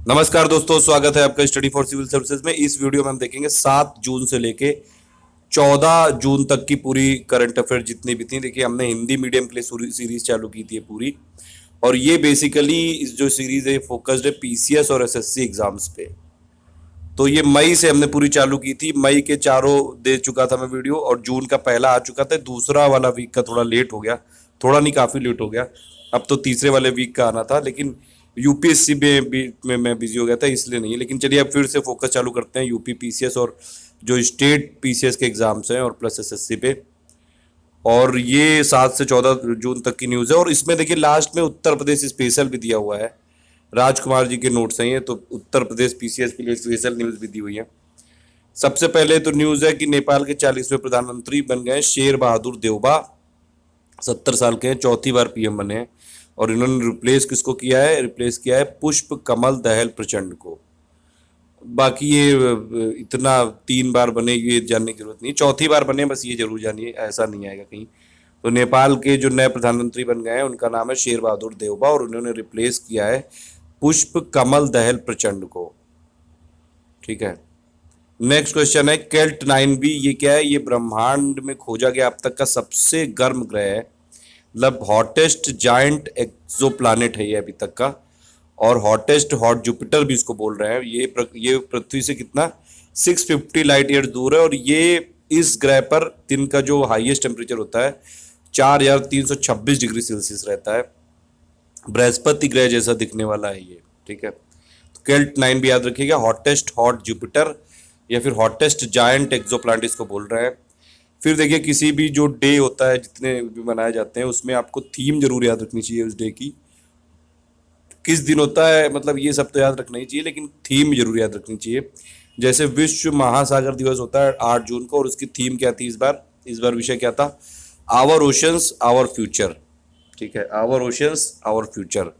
नमस्कार दोस्तों, स्वागत है आपका स्टडी फॉर सिविल सर्विसेज में। इस वीडियो में हम देखेंगे 7 जून से लेके 14 जून तक की पूरी करंट अफेयर जितनी भी थी। देखिए, हमने हिंदी मीडियम के लिए सीरीज चालू की थी पूरी, और ये बेसिकली इस जो सीरीज है फोकस्ड है पीसीएस और एसएससी एग्जाम्स पे। तो ये मई से हमने पूरी चालू की थी। मई के चारों दे चुका था मैं वीडियो, और जून का पहला आ चुका था। दूसरा वाला वीक का थोड़ा लेट हो गया, थोड़ा नहीं काफी लेट हो गया। अब तो तीसरे वाले वीक का आना था, लेकिन यूपीएससी में मैं बिजी हो गया था, इसलिए नहीं। लेकिन चलिए अब फिर से फोकस चालू करते हैं यूपी पीसीएस और जो स्टेट पीसीएस के एग्जाम्स हैं और प्लस एसएससी पे। और ये 7 से 14 जून तक की न्यूज़ है, और इसमें देखिए लास्ट में उत्तर प्रदेश स्पेशल भी दिया हुआ है। राजकुमार जी के नोट्स हैं ये, तो उत्तर प्रदेश पीसीएस के लिए स्पेशल न्यूज़ भी दी हुई है। सबसे पहले तो न्यूज़ है कि नेपाल के 40वें प्रधानमंत्री बन गए शेर बहादुर देउबा। 70 साल के हैं, चौथी बार पीएम बने हैं। और इन्होंने रिप्लेस किसको किया है? रिप्लेस किया है पुष्प कमल दहल प्रचंड को। बाकी ये इतना 3 बार बने ये जानने की जरूरत नहीं, चौथी बार बने बस ये जरूर जानिए, ऐसा नहीं आएगा कहीं। तो नेपाल के जो नए प्रधानमंत्री बन गए हैं उनका नाम है शेर बहादुर देउबा, और उन्होंने रिप्लेस किया है पुष्प कमल दहल प्रचंड को। ठीक है। नेक्स्ट क्वेश्चन है केल्ट 9b। ये क्या है? ये ब्रह्मांड में खोजा गया अब तक का सबसे गर्म ग्रह है, मतलब हॉटेस्ट जायंट एक्सो प्लानिट है ये अभी तक का। और हॉटेस्ट हॉट जुपिटर भी इसको बोल रहे हैं। ये पृथ्वी से कितना 650 लाइट ईयर दूर है, और ये इस ग्रह पर दिन का जो हाईएस्ट टेम्परेचर होता है 4326 डिग्री सेल्सियस रहता है। बृहस्पति ग्रह जैसा दिखने वाला है ये। ठीक है, तो केल्ट 9 भी याद रखिएगा। हॉटेस्ट हॉट जुपिटर या फिर हॉटेस्ट जायंट एक्सोप्लैनेट इसको बोल रहे हैं। फिर देखिए, किसी भी जो डे होता है जितने भी मनाए जाते हैं उसमें आपको थीम जरूर याद रखनी चाहिए उस डे की। किस दिन होता है मतलब ये सब तो याद रखना ही चाहिए, लेकिन थीम जरूर याद रखनी चाहिए। जैसे विश्व महासागर दिवस होता है 8 जून को, और उसकी थीम क्या थी इस बार विषय क्या था? Our oceans our future. ठीक है, our oceans our future.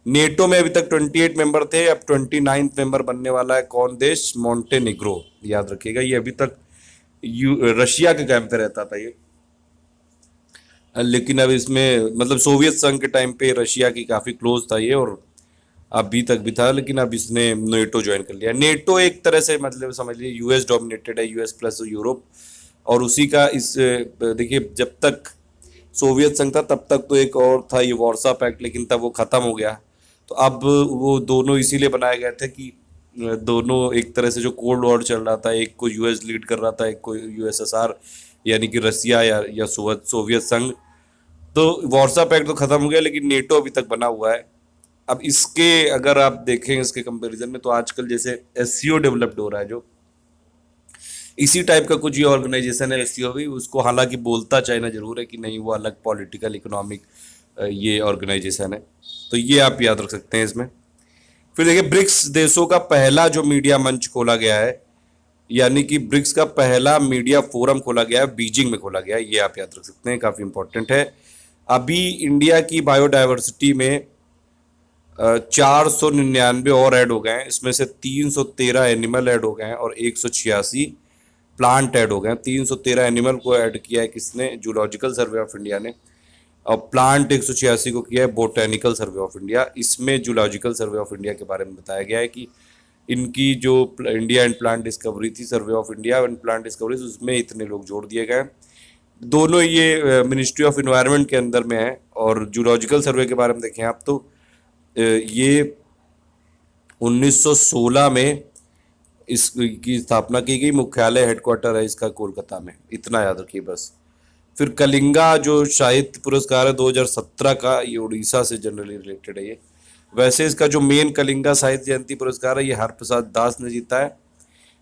NATO में अभी तक 28 मेंबर थे, अब 29th मेंबर बनने वाला है कौन देश? मॉन्टेनेग्रो। याद रखिएगा, ये अभी तक रशिया के कैंप पे रहता था ये, लेकिन अब इसमें मतलब सोवियत संघ के टाइम पे रशिया की काफी क्लोज था ये, और अभी तक भी था, लेकिन अब इसने नेटो ज्वाइन कर लिया। नेटो एक तरह से मतलब समझ लीजिए यूएस डोमिनेटेड है, यूएस प्लस यूरोप। और उसी का इस देखिए, जब तक सोवियत संघ था तब तक तो एक और था ये वार्सा पैक्ट, लेकिन तब वो खत्म हो गया। तो अब वो दोनों इसीलिए बनाए गए थे कि दोनों एक तरह से जो कोल्ड वॉर चल रहा था, एक को यूएस लीड कर रहा था, एक को यूएसएसआर यानी कि रसिया या सोवियत संघ। तो वार्सा पैक्ट तो खत्म हो गया, लेकिन नेटो अभी तक बना हुआ है। अब इसके अगर आप देखें इसके कंपैरिजन में, तो आजकल जैसे एससीओ डेवलप्ड हो रहा है, जो इसी टाइप का कुछ ये ऑर्गेनाइजेशन है एससीओ भी। उसको हालांकि बोलता चाइना जरूर है कि नहीं, वो अलग पॉलिटिकल इकोनॉमिक ये ऑर्गेनाइजेशन है। तो ये आप याद रख सकते हैं इसमें। फिर देखिए, ब्रिक्स देशों का पहला जो मीडिया मंच खोला गया है, यानी कि ब्रिक्स का पहला मीडिया फोरम खोला गया है, बीजिंग में खोला गया है। ये आप याद रख सकते हैं, काफी इंपॉर्टेंट है। अभी इंडिया की बायोडाइवर्सिटी में 499 और ऐड हो गए हैं। इसमें से 313 एनिमल ऐड हो गए हैं और 186 प्लांट ऐड हो गए हैं। 313 एनिमल को ऐड किया है किसने? जूलॉजिकल सर्वे ऑफ इंडिया ने। और प्लांट 186 को किया है बोटेनिकल सर्वे ऑफ इंडिया। इसमें जूलॉजिकल सर्वे ऑफ इंडिया के बारे में बताया गया है कि इनकी जो इंडिया एंड प्लांट डिस्कवरी थी, survey of India and plant discovery, उसमें इतने लोग जोड़ दिए गए हैं। दोनों ये मिनिस्ट्री ऑफ इन्वायरमेंट के अंदर में है। और जूलॉजिकल सर्वे के बारे में देखें आप, तो ये 1916 में इसकी स्थापना की गई। मुख्यालय हेडक्वार्टर है इसका कोलकाता में। इतना याद रखिए बस। फिर कलिंगा जो साहित्य पुरस्कार है 2017 का, ये उड़ीसा से जनरली रिलेटेड है ये। वैसे इसका जो मेन कलिंगा साहित्य जयंती पुरस्कार है ये हरप्रसाद दास ने जीता है।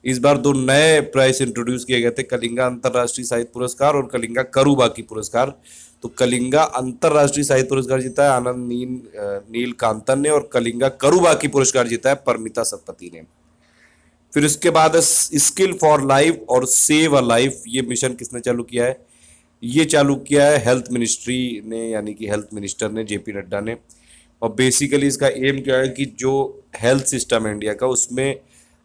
इस बार 2 नए प्राइज इंट्रोड्यूस किए गए थे, कलिंगा अंतर्राष्ट्रीय साहित्य पुरस्कार और कलिंगा करुबाकी पुरस्कार। तो कलिंगा अंतर्राष्ट्रीय साहित्य पुरस्कार जीता है आनंद नील कांतन ने, और कलिंगा करुबाकी पुरस्कार जीता है परमिता सतपथी ने। फिर इसके बाद स्किल फॉर लाइफ और सेव अ लाइफ, ये मिशन किसने चालू किया है? ये चालू किया है हेल्थ मिनिस्ट्री ने, यानी कि हेल्थ मिनिस्टर ने, जेपी नड्डा ने। और बेसिकली इसका एम क्या है कि जो हेल्थ सिस्टम है इंडिया का, उसमें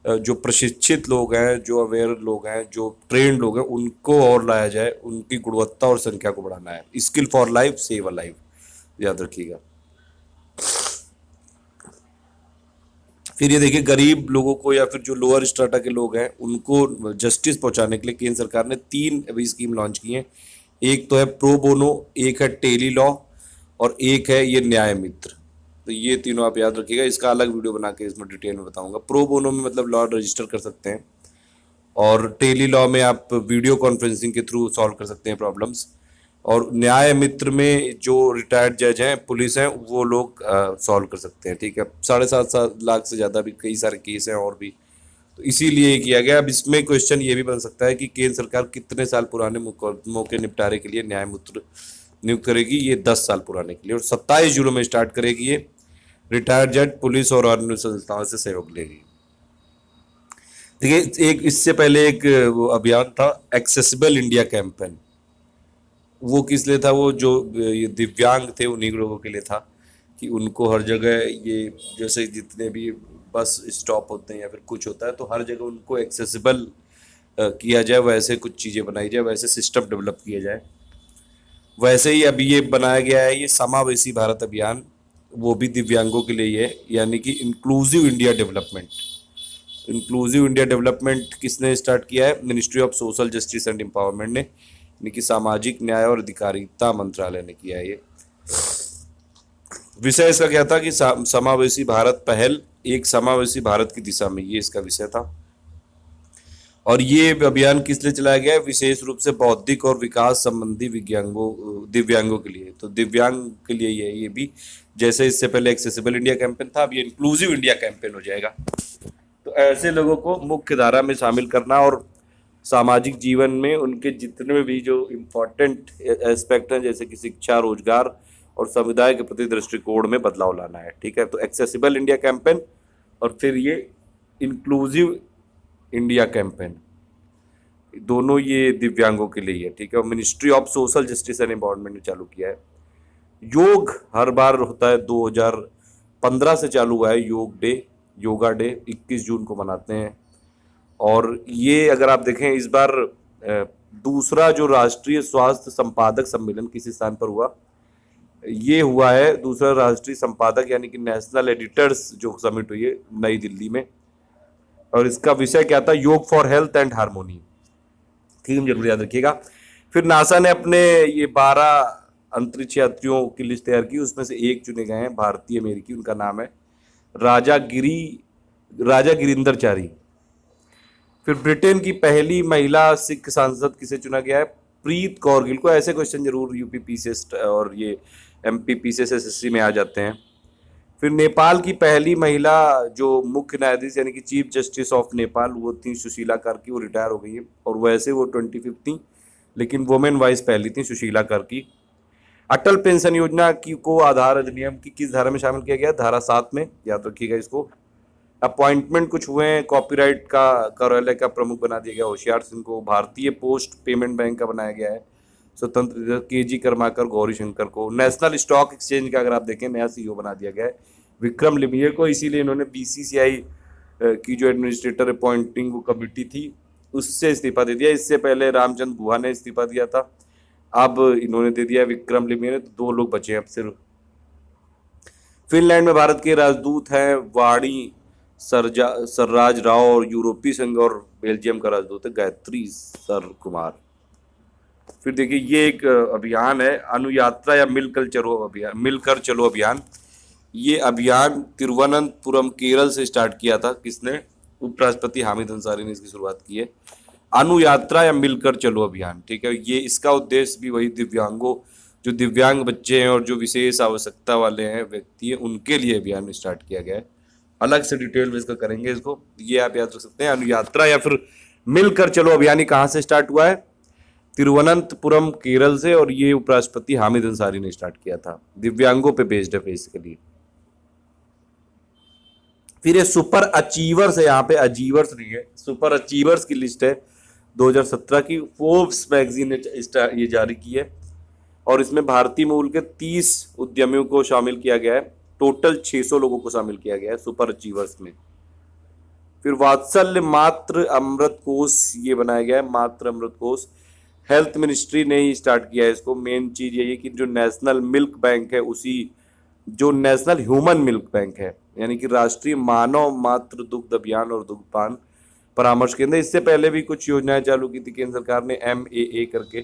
जो प्रशिक्षित लोग हैं, जो अवेयर लोग हैं, जो ट्रेंड लोग हैं, उनको और लाया जाए, उनकी गुणवत्ता और संख्या को बढ़ाना है। Skill for life save a life, याद रखिएगा। फिर ये देखिए गरीब लोगों को या फिर जो लोअर स्ट्राटा के लोग हैं उनको जस्टिस पहुंचाने के लिए केंद्र सरकार ने 3 अभी स्कीम लॉन्च की हैं। एक तो है प्रो बोनो, एक है टेली लॉ और एक है ये न्याय मित्र। तो ये तीनों आप याद रखिएगा, इसका अलग वीडियो बना के इसमें डिटेल में बताऊंगा। प्रो बोनो में मतलब लॉ रजिस्टर कर सकते हैं और टेली लॉ में आप वीडियो कॉन्फ्रेंसिंग के थ्रू सॉल्व कर सकते हैं प्रॉब्लम्स। और न्याय मित्र में जो रिटायर्ड जज हैं, पुलिस हैं, वो लोग सॉल्व कर सकते हैं। ठीक है, 7.5 लाख से ज़्यादा भी कई सारे केस हैं और भी, तो इसीलिए ये किया गया। अब इसमें क्वेश्चन ये भी बन सकता है कि केंद्र सरकार कितने साल पुराने मुकदमों के निपटारे के लिए न्याय मित्र नियुक्त करेगी। ये 10 साल पुराने के लिए, और 27 जिलों में स्टार्ट करेगी ये। रिटायर्ड जज, पुलिस और अन्य संस्थाओं से सहयोग लेगी। देखिए, एक इससे पहले एक वो अभियान था एक्सेसिबल इंडिया कैंपेन। वो किस लिए था? वो जो ये दिव्यांग थे उन्हीं लोगों के लिए था कि उनको हर जगह ये जैसे जितने भी बस स्टॉप होते हैं या फिर कुछ होता है तो हर जगह उनको एक्सेसिबल किया जाए, वैसे कुछ चीज़ें बनाई जाए, वैसे सिस्टम डेवलप किया जाए। वैसे ही अभी ये बनाया गया है ये समावेशी भारत अभियान, वो भी दिव्यांगों के लिए ही है, यानी कि inclusive India development. Inclusive India development किसने स्टार्ट किया है? Ministry of social justice and empowerment ने, यानी कि सामाजिक न्याय और अधिकारिता मंत्रालय ने किया है ये। विषय इसका क्या था कि समावेशी भारत पहल एक समावेशी भारत की दिशा में, ये इसका विषय था। और ये अभियान किस लिए चलाया गया है? विशेष रूप से बौद्धिक और विकास संबंधी दिव्यांगों के लिए। तो दिव्यांग के लिए ये भी, जैसे इससे पहले एक्सेसिबल इंडिया कैंपेन था, अब ये इंक्लूसिव इंडिया कैंपेन हो जाएगा। तो ऐसे लोगों को मुख्य धारा में शामिल करना और सामाजिक जीवन में उनके जितने भी जो इम्पोर्टेंट एस्पेक्ट हैं, जैसे कि शिक्षा, रोजगार और समुदाय के प्रति दृष्टिकोण में बदलाव लाना है। ठीक है, तो एक्सेसिबल इंडिया कैंपेन और फिर ये इंक्लूसिव इंडिया कैंपेन, दोनों ये दिव्यांगों के लिए है। ठीक है, और ministry of social justice and empowerment ने चालू किया है। योग हर बार होता है, 2015 से चालू हुआ है योग डे, योगा डे 21 जून को मनाते हैं। और ये अगर आप देखें इस बार दूसरा जो राष्ट्रीय स्वास्थ्य संपादक सम्मेलन किसी स्थान पर हुआ, ये हुआ है दूसरा राष्ट्रीय संपादक यानी कि नेशनल एडिटर्स जो समिट हुई है नई दिल्ली में। और इसका विषय क्या था? योग for health and harmony. Theme जरूर याद रखिएगा। फिर नासा ने अपने ये 12 अंतरिक्ष यात्रियों की लिस्ट तैयार की, उसमें से एक चुने गए हैं भारतीय अमेरिकी, उनका नाम है राजा गिरिंदरचारी। फिर ब्रिटेन की पहली महिला सिख सांसद किसे चुना गया है? प्रीत कौर गिल को। ऐसे क्वेश्चन जरूर यूपी पीसीएस और ये एमपी पीसीएस एसएससी में आ जाते हैं। फिर नेपाल की पहली महिला जो मुख्य न्यायाधीश यानी कि चीफ जस्टिस ऑफ नेपाल, वो थी सुशीला कार्की, वो रिटायर हो गई है। और वैसे वो 25 थी, लेकिन वुमेन वाइस पहली थी सुशीला कार्की। अटल पेंशन योजना को आधार अधिनियम की किस धारा में शामिल किया गया? धारा 7 में, याद रखिएगा इसको। अपॉइंटमेंट कुछ हुए हैं, कॉपीराइट का कार्यालय का प्रमुख बना दिया गया होशियार सिंह को। भारतीय पोस्ट पेमेंट बैंक का बनाया गया है स्वतंत्र केजी कर्माकर गौरी शंकर को। नेशनल स्टॉक एक्सचेंज का अगर आप देखें नया सीईओ बना दिया गया है विक्रम लिमियर को, इसीलिए इन्होंने बीसीसीआई की जो एडमिनिस्ट्रेटर अपॉइंटिंग वो कमिटी थी उससे इस्तीफा दे दिया। इससे पहले रामचंद्र गुहा ने इस्तीफा दिया था, अब इन्होंने दे दिया विक्रम लिमियर ने, तो 2 लोग बचे हैं अब सिर्फ। फिनलैंड में भारत के राजदूत हैं वाणी सरराज राव, और यूरोपीय संघ और बेल्जियम का राजदूत है गायत्री सर कुमार। फिर देखिए ये एक अभियान है अनुयात्रा या मिलकर चलो अभियान। ये अभियान तिरुवनंतपुरम केरल से स्टार्ट किया था। किसने? उपराष्ट्रपति हामिद अंसारी ने इसकी शुरुआत की है। अनुयात्रा या मिलकर चलो अभियान। ठीक है, ये इसका उद्देश्य भी वही जो दिव्यांग बच्चे हैं और जो विशेष आवश्यकता वाले हैं व्यक्ति हैं, उनके लिए अभियान स्टार्ट किया गया है। अलग से डिटेल में इसका करेंगे इसको, ये आप याद रख सकते हैं। अनुयात्रा या फिर मिलकर चलो अभियान कहाँ से स्टार्ट हुआ है? तिरुवनंतपुरम केरल से, और ये उपराष्ट्रपति हामिद अंसारी ने स्टार्ट किया था। दिव्यांगों पे बेस्ड है बेसिकली। फिर ये सुपर अचीवर्स है, यहाँ पे अचीवर्स नहीं है, सुपर अचीवर्स की लिस्ट है 2017 की, फोर्ब्स मैगजीन ने ये जारी की है। और इसमें भारतीय मूल के 30 उद्यमियों को शामिल किया गया है। टोटल 600 लोगों को शामिल किया गया है सुपर अचीवर्स में। फिर वात्सल्य मात्र अमृत कोष ये बनाया गया है, मात्र अमृत कोष। हेल्थ मिनिस्ट्री ने ही स्टार्ट किया है इसको। मेन चीज ये कि जो नेशनल मिल्क बैंक है, उसी जो नेशनल ह्यूमन मिल्क बैंक है यानी कि राष्ट्रीय मानव मातृ दुग्ध अभियान और दुग्धपान परामर्श केंद्र। इससे पहले भी कुछ योजनाएं चालू की थी केंद्र सरकार ने, MAA करके।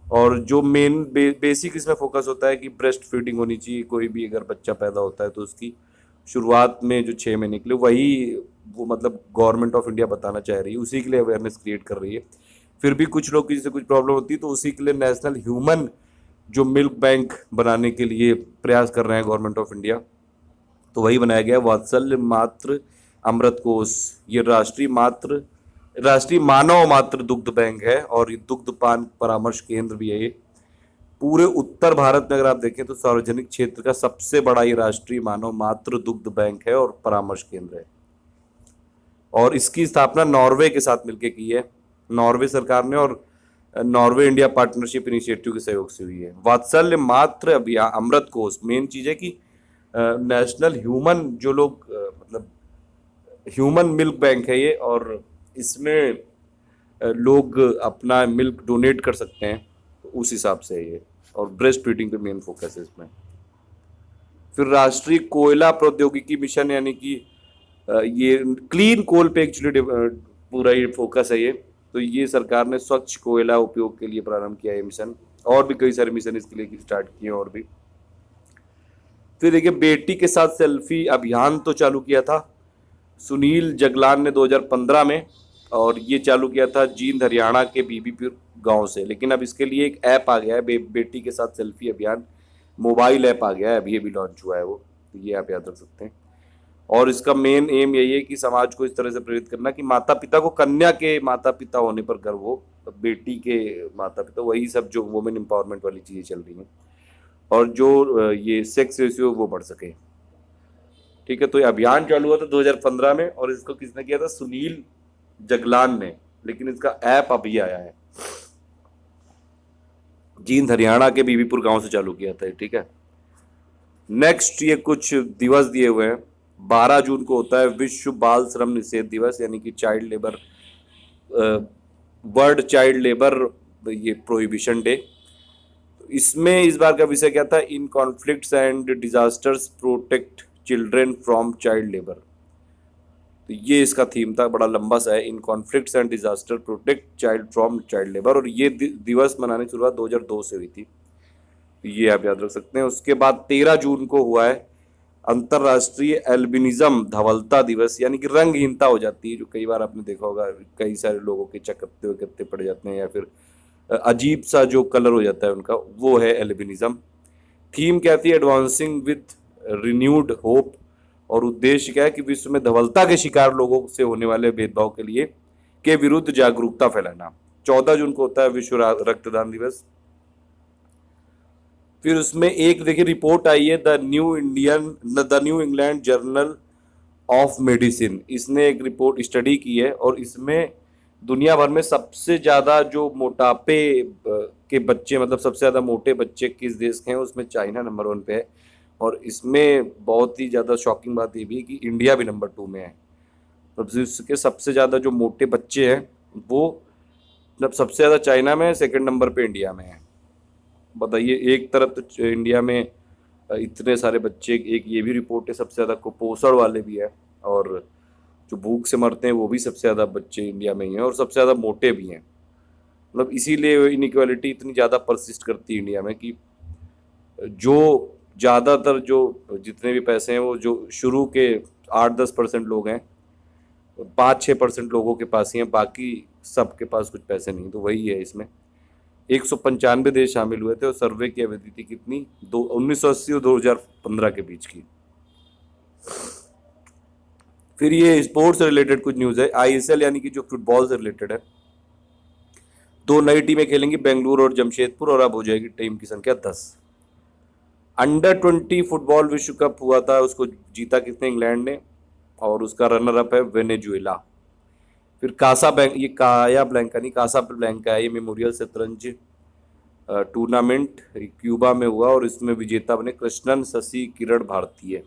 और जो मेन बेसिक इसमें फोकस होता है कि ब्रेस्ट फीडिंग होनी चाहिए। कोई भी अगर बच्चा पैदा होता है तो उसकी शुरुआत में जो 6 महीने के लिए, वही वो मतलब गवर्नमेंट ऑफ इंडिया बताना चाह रही है, उसी के लिए अवेयरनेस क्रिएट कर रही है। फिर भी कुछ लोग की जैसे कुछ प्रॉब्लम होती है तो उसी के लिए नेशनल ह्यूमन जो मिल्क बैंक बनाने के लिए प्रयास कर रहे हैं गवर्नमेंट ऑफ इंडिया, तो वही बनाया गया वात्सल्य मातृ अमृत कोष। ये राष्ट्रीय मानव मातृ दुग्ध बैंक है और ये दुग्ध पान परामर्श केंद्र भी है। ये पूरे उत्तर भारत में अगर आप देखें तो सार्वजनिक क्षेत्र का सबसे बड़ा ये राष्ट्रीय मानव मातृ दुग्ध बैंक है और परामर्श केंद्र है। और इसकी स्थापना नॉर्वे के साथ मिलकर की है, नॉर्वे सरकार ने, और नॉर्वे इंडिया पार्टनरशिप इनिशिएटिव के सहयोग से हुई है। वात्सल्य मातृ अभियान अमृत कोष मेन चीज है कि नेशनल ह्यूमन जो लोग मतलब ह्यूमन मिल्क बैंक है ये, और इसमें लोग अपना मिल्क डोनेट कर सकते हैं, तो उस हिसाब से है ये। और ब्रेस्ट फीडिंग पे मेन फोकस है इसमें। फिर राष्ट्रीय कोयला प्रौद्योगिकी मिशन, यानी कि ये क्लीन कोल पे एक्चुअली पूरा ये फोकस है ये। तो ये सरकार ने स्वच्छ कोयला उपयोग के लिए प्रारंभ किया है मिशन, और भी कई सारे मिशन इसके लिए स्टार्ट किए और भी। फिर देखिए बेटी के साथ सेल्फी अभियान तो चालू किया था सुनील जगलान ने 2015 में, और ये चालू किया था जींद हरियाणा के बीबीपुर गांव से। लेकिन अब इसके लिए एक ऐप आ गया है, बेटी के साथ सेल्फी अभियान मोबाइल ऐप आ गया है, अभी लॉन्च हुआ है वो, तो ये आप याद रख सकते हैं। और इसका मेन एम यही है कि समाज को इस तरह से प्रेरित करना कि माता पिता को कन्या के माता पिता होने पर गर्व हो, बेटी के माता पिता, वही सब जो वुमेन एम्पावरमेंट वाली चीज़ें चल रही हैं, और जो ये सेक्स रेशियो वो बढ़ सके। ठीक है, तो ये अभियान चालू हुआ था 2015 में, और इसको किसने किया था? सुनील जगलान ने। लेकिन इसका ऐप अभी आया है, जींद हरियाणा के बीबीपुर गांव से चालू किया था। ठीक है, नेक्स्ट ये कुछ दिवस दिए हुए हैं। 12 जून को होता है विश्व बाल श्रम निषेध दिवस, यानी कि child labour, world child labour ये प्रोहिबिशन डे। इसमें इस बार का विषय क्या था? In conflicts and disasters protect children from child labour. तो ये इसका थीम था, बड़ा लंबा सा है, in conflicts and disaster protect child from child labour. और ये दिवस मनाने की शुरुआत 2002 से हुई थी, ये आप याद रख सकते हैं। उसके बाद 13 जून को हुआ है अंतरराष्ट्रीय एल्बिनिज्म धवलता दिवस, यानी कि रंगहीनता हो जाती है, जो कई बार आपने देखा होगा, कई सारे लोगों के चकत्ते वकत्ते पड़ जाते हैं, या फिर अजीब सा जो कलर हो जाता है उनका, वो है एल्बिनिज्म। थीम क्या थी? Advancing with renewed hope. और उद्देश्य क्या है कि विश्व में धवलता के शिकार लोगों से होने वाले भेदभाव के विरुद्ध जागरूकता फैलाना। 14 जून को होता है विश्व रक्तदान दिवस। फिर उसमें एक देखिए रिपोर्ट आई है, the new England journal of medicine, इसने एक रिपोर्ट स्टडी की है, और इसमें दुनिया भर में सबसे ज़्यादा जो मोटापे के बच्चे, मतलब सबसे ज़्यादा मोटे बच्चे किस देश के हैं, उसमें चाइना नंबर 1 पे है। और इसमें बहुत ही ज़्यादा शॉकिंग बात ये भी है कि इंडिया भी नंबर 2 में है। मतलब इसके सबसे ज़्यादा जो मोटे बच्चे हैं वो मतलब सबसे ज़्यादा चाइना में है, सेकंड नंबर पे इंडिया में है। बताइए, एक तरफ तो इंडिया में इतने सारे बच्चे, एक ये भी रिपोर्ट है सबसे ज़्यादा कुपोषण वाले भी है, और जो भूख से मरते हैं वो भी सबसे ज़्यादा बच्चे इंडिया में ही हैं, और सबसे ज़्यादा मोटे भी हैं। मतलब इसीलिए इनइक्वालिटी इतनी ज़्यादा परसिस्ट करती है इंडिया में कि जो ज़्यादातर जो जितने भी पैसे हैं वो जो शुरू के 8-10% लोग हैं, 5-6% लोगों के पास ही हैं, बाकी सबके पास कुछ पैसे नहीं। तो वही है इसमें 195 देश शामिल हुए थे, और सर्वे की अवधि थी कितनी? 1980 और 2015 के बीच की। फिर ये स्पोर्ट्स से रिलेटेड कुछ न्यूज़ है। ISL यानी कि जो फुटबॉल से रिलेटेड है, 2 नई टीमें खेलेंगी, बेंगलुरु और जमशेदपुर, और अब हो जाएगी टीम की संख्या 10। अंडर 20 फुटबॉल विश्व कप हुआ था, उसको जीता किसने? इंग्लैंड ने, और उसका रनर अप है वेनेजुएला। फिर ये काया ब्लैंका नहीं, कासा ब्लैंका है, ये मेमोरियल शतरंज टूर्नामेंट क्यूबा में हुआ, और इसमें विजेता बने कृष्णन शशि किरण भारतीय।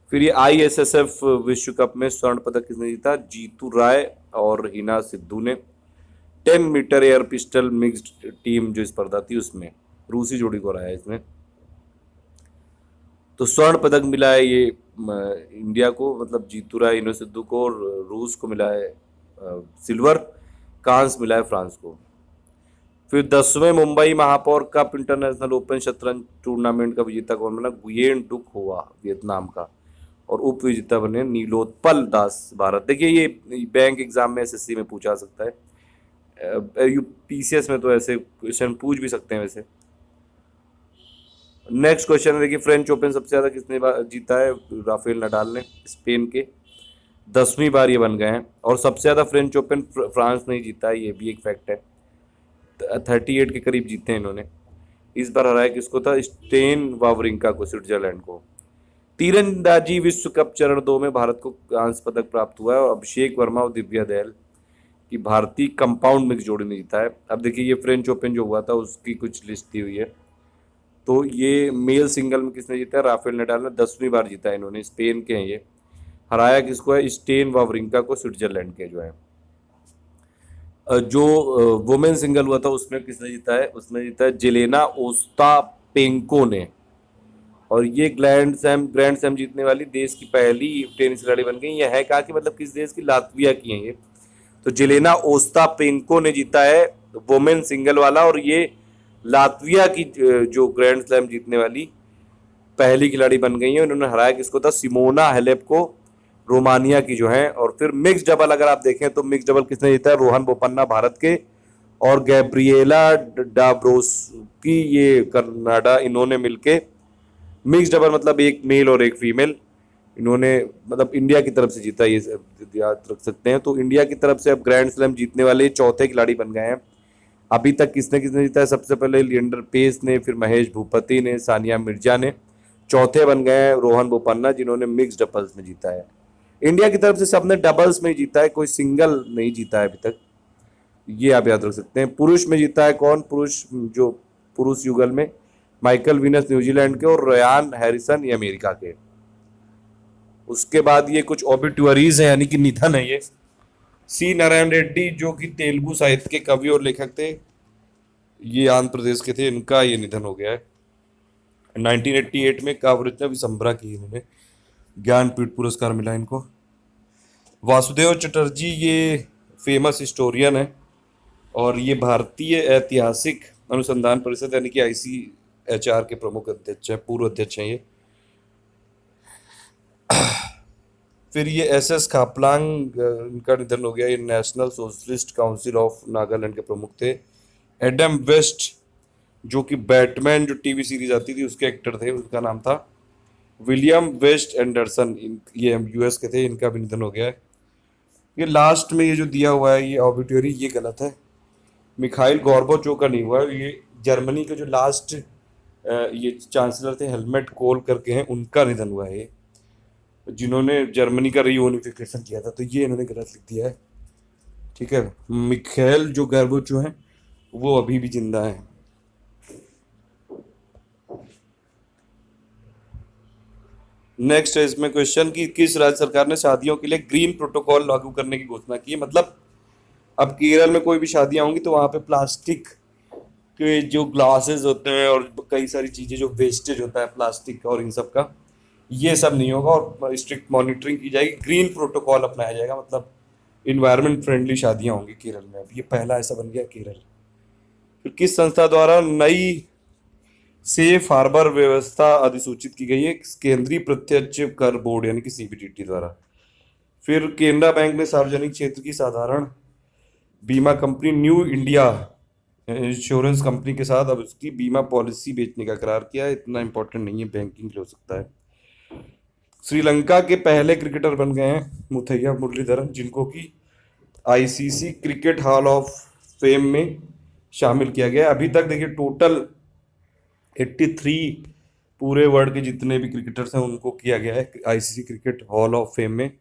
फिर ये ISSF विश्व कप में स्वर्ण पदक किसने जीता? जीतू राय और हिना सिद्धू ने। 10 metre air pistol mixed team जो स्पर्धा थी उसमें रूसी जोड़ी को हराया इसमें। तो स्वर्ण पदक मिला है ये इंडिया को, मतलब जीतू राय इनो सिद्धू को, और रूस को मिला है सिल्वर, कांस्य मिला है फ्रांस को। फिर 10वें मुंबई महापौर कप इंटरनेशनल ओपन शतरंज टूर्नामेंट का विजेता कौन बना? गुयेन डुक हुआ, वियतनाम का। और उप विजेता बने नीलोत्पल दास, भारत। देखिए ये बैंक एग्जाम में, एसएससी में पूछा जा सकता है, यूपीसीएस में तो ऐसे क्वेश्चन पूछ भी सकते हैं वैसे। नेक्स्ट क्वेश्चन है, देखिए फ्रेंच ओपन सबसे ज्यादा किसने जीता है? राफेल नडाल ने, स्पेन के। 10वीं बार ये बन गए हैं। और सबसे ज्यादा फ्रेंच ओपन फ्रांस ने ही जीता है, ये भी एक फैक्ट है। 38 के करीब जीते हैं इन्होंने। इस बार हराया किसको था? स्टेन वावरिंका को, स्विट्जरलैंड को। तीरंदाजी विश्व कप चरण 2 में भारत को कांस्य पदक प्राप्त हुआ है, और अभिषेक वर्मा और दिव्या दयाल की भारतीय कंपाउंड मिक्स जोड़ी ने जीता है। अब देखिए ये फ्रेंच ओपन जो हुआ था उसकी कुछ लिस्ट दी हुई है। तो ये मेल सिंगल में किसने जीता है? राफेल नडाल ने 10वीं बार जीता है इन्होंने, स्पेन के हैं ये। हराया किसको है? स्टेन वावरिंका को, स्विट्जरलैंड के जो है। जो वुमेन सिंगल हुआ था उसमें किसने जीता है? उसमें जीता है जेलेना ओस्टापेंको ने। और ये ग्रैंड सैम जीतने वाली देश की पहली टेनिस खिलाड़ी बन गई। यह है कहा कि मतलब किस देश की? लातविया की हैं ये। तो जेलेना ओस्टापेंको ने जीता है वुमेन सिंगल वाला, और ये लातविया की जो ग्रैंड स्लैम जीतने वाली पहली खिलाड़ी बन गई है। उन्होंने हराया किसको था? सिमोना हालेप को, रोमानिया की जो है। और फिर मिक्स डबल अगर आप देखें तो मिक्स डबल किसने जीता है? रोहन बोपन्ना, भारत के, और गैब्रिएला डाब्रोस्की, ये कनाडा। इन्होंने मिलके मिक्स डबल, मतलब एक मेल और एक फीमेल, इन्होंने मतलब इंडिया की तरफ से जीता, ये याद रख सकते हैं। तो इंडिया की तरफ से अब ग्रैंड स्लैम जीतने वाले चौथे खिलाड़ी बन गए हैं। अभी तक किसने किसने जीता है? सबसे पहले लिएंडर पेस ने, फिर महेश भूपति ने, सानिया मिर्जा ने। चौथे बन गए हैं रोहन बोपन्ना, जिन्होंने मिक्स डबल्स में जीता है। इंडिया की तरफ से सबने डबल्स में ही जीता है, कोई सिंगल नहीं जीता है अभी तक, ये आप याद रख सकते हैं। पुरुष में जीता है कौन? जो पुरुष युगल में माइकल वीनस न्यूजीलैंड के, और रयान हैरिसन ये अमेरिका के। उसके बाद ये कुछ ऑबिट्यूअरीज है, यानी कि निधन है ये। सी नारायण रेड्डी जो कि तेलुगु साहित्य के कवि और लेखक थे, ये आंध्र प्रदेश के थे, इनका ये निधन हो गया है। 1988 में काव्यरचना विसंबरा की इन्होंने, ज्ञानपीठ पुरस्कार मिला इनको। वासुदेव चटर्जी ये फेमस हिस्टोरियन है, और ये भारतीय ऐतिहासिक अनुसंधान परिषद यानी कि ICHR के प्रमुख अध्यक्ष है, पूर्व अध्यक्ष हैं ये। फिर ये SS खापलांग, इनका निधन हो गया। ये national socialist council of Nagaland के प्रमुख थे। एडम वेस्ट जो कि बैटमैन जो टीवी सीरीज आती थी उसके एक्टर थे, उनका नाम था विलियम वेस्ट एंडरसन, ये US के थे, इनका भी निधन हो गया है। ये लास्ट में ये जो दिया हुआ है ये ऑबिट्यूरी, ये गलत है। मिखाइल गॉर्बाचोव का नहीं हुआ, ये जर्मनी के जो लास्ट ये चांसलर थे, हेलमेट कोल करके हैं, उनका निधन हुआ है, जिन्होंने जर्मनी का रीयूनिफिकेशन किया था। तो ये इन्होंने गलत लिख दिया है, ठीक है। मिखाइल जो गॉर्बाचोव हैं वो अभी भी जिंदा है। नेक्स्ट है इसमें क्वेश्चन कि किस राज्य सरकार ने शादियों के लिए ग्रीन प्रोटोकॉल लागू करने की घोषणा की है? मतलब अब केरल में कोई भी शादियां होंगी तो वहां पे प्लास्टिक के जो ग्लासेस होते हैं और कई सारी चीजें जो वेस्टेज होता है प्लास्टिक का और इन सब का, ये सब नहीं होगा, और स्ट्रिक्ट मॉनिटरिंग की जाएगी, ग्रीन प्रोटोकॉल अपनाया जाएगा, मतलब इन्वायरमेंट फ्रेंडली शादियां होंगी केरल में। अब ये पहला ऐसा बन गया केरल। फिर किस संस्था द्वारा नई सेफ हार्बर व्यवस्था अधिसूचित की गई है? केंद्रीय प्रत्यक्ष कर बोर्ड यानी कि CBDT द्वारा। फिर केनरा बैंक ने सार्वजनिक क्षेत्र की साधारण बीमा company new India insurance company के साथ अब उसकी बीमा पॉलिसी बेचने का करार किया है। इतना इंपॉर्टेंट नहीं है, बैंकिंग हो सकता है। श्रीलंका के पहले क्रिकेटर बन गए हैं मुथैया मुरलीधरन, जिनको कि ICC cricket hall of fame में शामिल किया गया है। अभी तक देखिए टोटल 83 पूरे वर्ल्ड के जितने भी क्रिकेटर्स हैं उनको किया गया है ICC cricket hall of fame में,